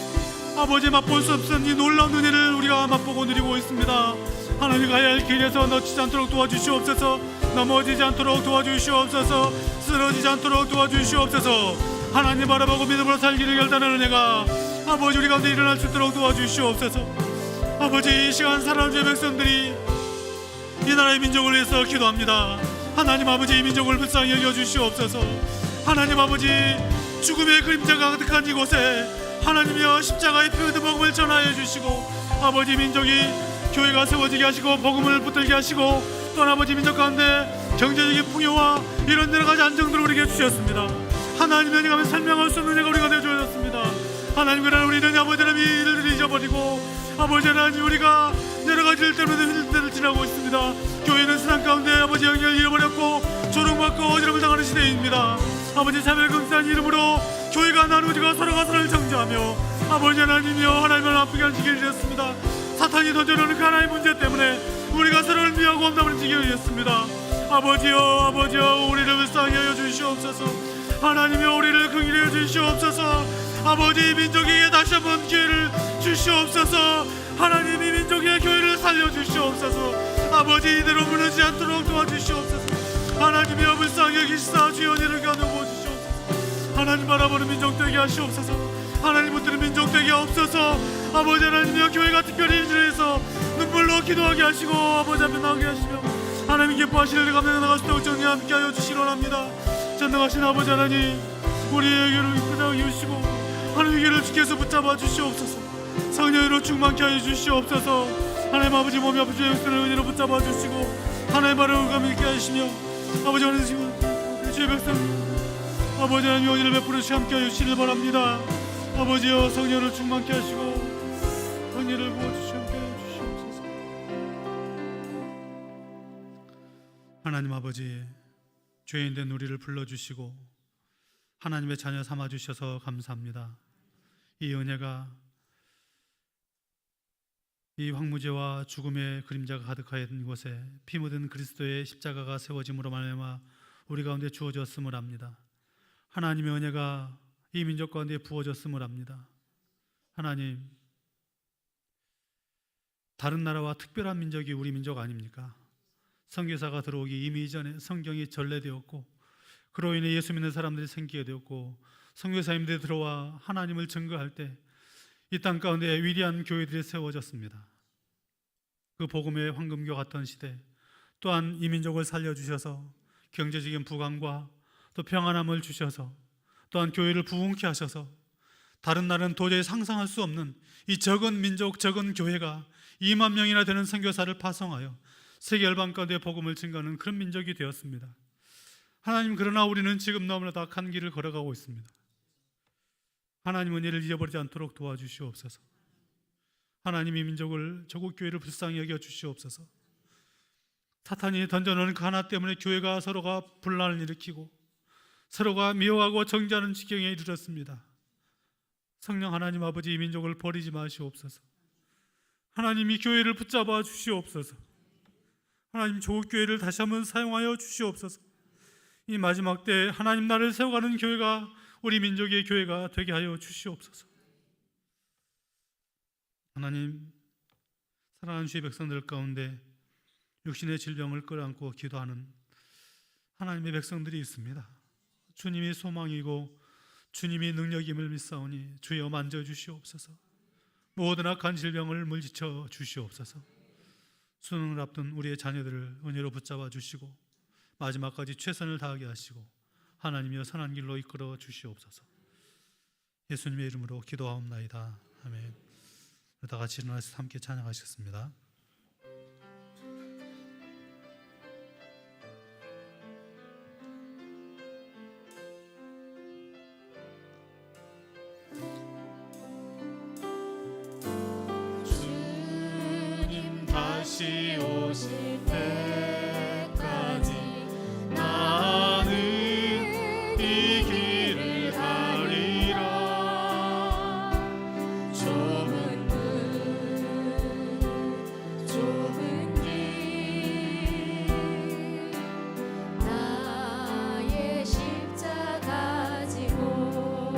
아버지 맛볼 수 없는 이 놀라운 은혜를 우리가 맛보고 누리고 있습니다. 하나님, 가야 할 길에서 놓치지 않도록 도와주시옵소서. 넘어지지 않도록 도와주시옵소서. 쓰러지지 않도록 도와주시옵소서. 하나님 바라보고 믿음으로 살기를 결단하는 은혜가 아버지 우리 가운데 일어날 수 있도록 도와주시옵소서. 아버지, 이 시간 사랑하는 주의 백성들이 이 나라의 민족을 위해서 기도합니다. 하나님 아버지, 이 민족을 불쌍히 여겨주시옵소서. 하나님 아버지, 죽음의 그림자가 가득한 이곳에 하나님이여 십자가의 피 묻은 복음을 전하여 주시고 아버지, 민족이 교회가 세워지게 하시고 복음을 붙들게 하시고 또한 아버지 민족 가운데 경제적인 풍요와 이런 여러 가지 안정들을 우리에게 주셨습니다. 하나님 은혜가 하면 설명할 수 없는 은혜가 우리가 되어주셨습니다. 하나님, 그러나 우리는 아버지 하나님 일을 잊어버리고 아버지 하나님 우리가 여러 가지 일 때문에 힘든 때를 지나고 있습니다. 교회는 세상 가운데 아버지 영역을 잃어버렸고 조롱받고 어지럼을 당하는 시대입니다. 아버지, 차별금지한 이름으로 교회가 나누어지고 서로가 서로를 정죄하며 아버지 하나님이여 하나님을 아프게 하는 지경이 되었습니다. 사탄이 던져놓는 그 하나의 문제 때문에 우리가 서로를 미워하고 험담하는 지경이 되었습니다. 아버지여, 우리를 불쌍히 여겨 주시옵소서. 하나님이여, 우리를 긍휼히 여겨 주시옵소서. 아버지, 민족에게 다시 한번 기회를 주시옵소서. 하나님, 이 민족의 교회를 살려주시옵소서. 아버지, 이대로 무너지지 않도록 도와주시옵소서. 하나님이여, 불쌍히 여기시사 주여 은혜를 가누어 주시옵소서. 하나님 바라보는 민족 되게 하시옵소서. 하나님 붙드는 민족 되게 없어서 아버지 하나님이여, 교회가 특별히 일해서 눈물로 기도하게 하시고 아버지 앞에 나오게 하시며 하나님 기뻐하시는 일 감당해 나갈 수 있도록 정리 함께 하여 주시기 원합니다. 전능하신 아버지 하나님, 우리의 길을 이끌어 이으시고 하나님의 길을 지켜서 붙잡아 주시옵소서. 성령으로 충만케 하여 주시옵소서. 하나님 아버지, 몸이 아프지 영생을 은혜로 붙잡아 주시고 하나님의 말을 감히 있게 하시며 아버지 하나님 주의 백성 아버지 하나님 은혜를 베풀으시 함께 하여 주시길 바랍니다. 아버지여, 성령을 충만케 하시고 은혜를 부어주시 함께 하여 주시옵소서. 하나님 아버지, 죄인된 우리를 불러주시고 하나님의 자녀 삼아주셔서 감사합니다. 이 은혜가 이 황무지와 죽음의 그림자가 가득하였던 이곳에 피 묻은 그리스도의 십자가가 세워짐으로 말미암아 우리 가운데 주어졌음을 압니다. 하나님의 은혜가 이 민족 가운데 부어졌음을 압니다. 하나님, 다른 나라와 특별한 민족이 우리 민족 아닙니까? 선교사가 들어오기 이미 이전에 성경이 전래되었고 그로 인해 예수 믿는 사람들이 생기게 되었고 선교사님들이 들어와 하나님을 증거할 때 이 땅 가운데 위대한 교회들이 세워졌습니다. 그 복음의 황금교 같던 시대, 또한 이 민족을 살려주셔서 경제적인 부강과 또 평안함을 주셔서 또한 교회를 부흥케 하셔서 다른 나라는 도저히 상상할 수 없는 이 적은 민족, 적은 교회가 2만 명이나 되는 선교사를 파송하여 세계 열방 가운데 복음을 증거하는 그런 민족이 되었습니다. 하나님, 그러나 우리는 지금 너무나 악한 길을 걸어가고 있습니다. 하나님, 은혜를 잊어버리지 않도록 도와주시옵소서. 하나님, 이 민족을, 조국 교회를 불쌍히 여겨 주시옵소서. 사탄이 던져놓은 그 하나 때문에 교회가 서로가 분란을 일으키고 서로가 미워하고 정죄하는 지경에 이르렀습니다. 성령 하나님 아버지, 이 민족을 버리지 마시옵소서. 하나님이 교회를 붙잡아 주시옵소서. 하나님 조국 교회를 다시 한번 사용하여 주시옵소서. 이 마지막 때 하나님 나라를 세워가는 교회가 우리 민족의 교회가 되게 하여 주시옵소서. 하나님, 사랑하는 주의 백성들 가운데 육신의 질병을 끌어안고 기도하는 하나님의 백성들이 있습니다. 주님이 소망이고 주님이 능력임을 믿사오니 주여 만져주시옵소서. 모든 악한 질병을 물리쳐 주시옵소서. 수능을 앞둔 우리의 자녀들을 은혜로 붙잡아 주시고 마지막까지 최선을 다하게 하시고 하나님이여 선한 길로 이끌어 주시옵소서. 예수님의 이름으로 기도하옵나이다. 아멘. 다 같이 일어나서 함께 찬양하시겠습니다. 주님 다시 오실 때까지 나는 이 길을 가리라. 좁은 길 나의 십자가 지고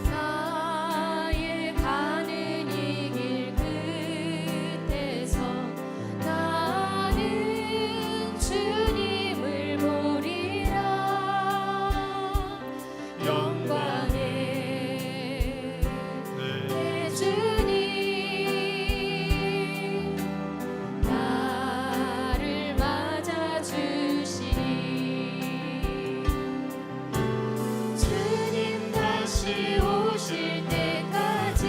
나의 가는 이 길 끝에서 나는 주님을 보리라. 영광의 내 주님 나를 맞아주시니 주님 다시 오실 때까지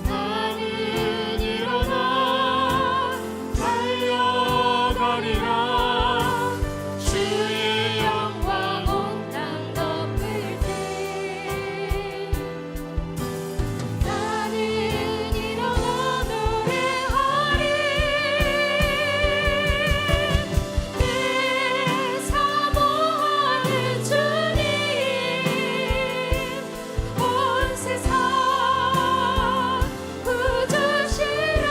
나는 일어나 달려가리라. 주의 영광 온 땅 덮을 때 나는 일어나 노래하리. 내 사모하는 주님 온 세상 구주시라.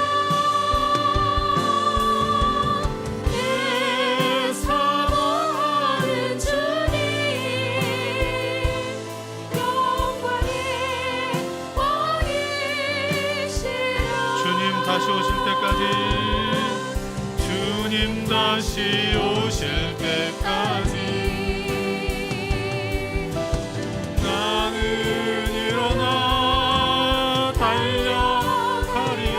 내 사모하는 주님 영광의 왕이시라. 주님 다시 오실 때까지, 주님 다시 오실 때까지 나는 일어나 달려가리라.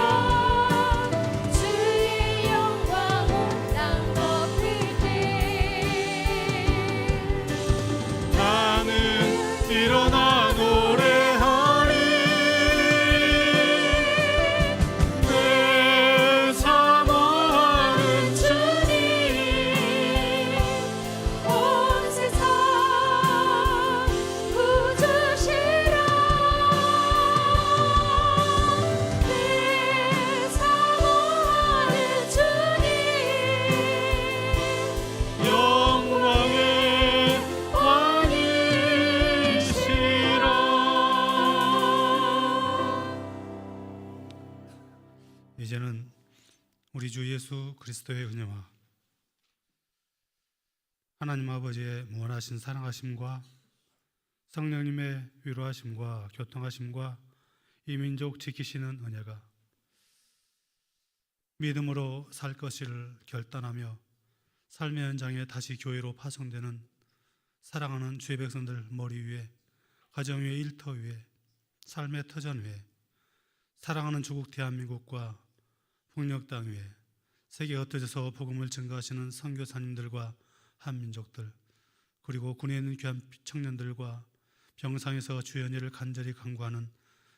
주의 영광 온 땅 덮을 때 나는 일어나 노래하리. 내 사모하는 주님 온 세상 구주시라. 내 사모하는 주님 영광의 왕이시라. 이제는 우리 주 예수 그리스도의 은혜와 하나님 아버지의 무한하신 사랑하심과 성령님의 위로하심과 교통하심과 이 민족 지키시는 은혜가 믿음으로 살 것을 결단하며 삶의 현장에 다시 교회로 파송되는 사랑하는 주의 백성들 머리 위에, 가정 위에, 일터 위에, 삶의 터전 위에, 사랑하는 조국 대한민국과 북녘 땅 위에 세계 흩어져서 복음을 증거하시는 선교사님들과 한민족들, 그리고 군에 있는 귀한 청년들과 병상에서 주의 은혜를 간절히 간구하는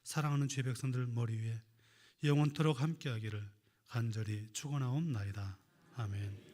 사랑하는 주의 백성들 머리 위에 영원토록 함께하기를 간절히 축원하옵나이다. 아멘.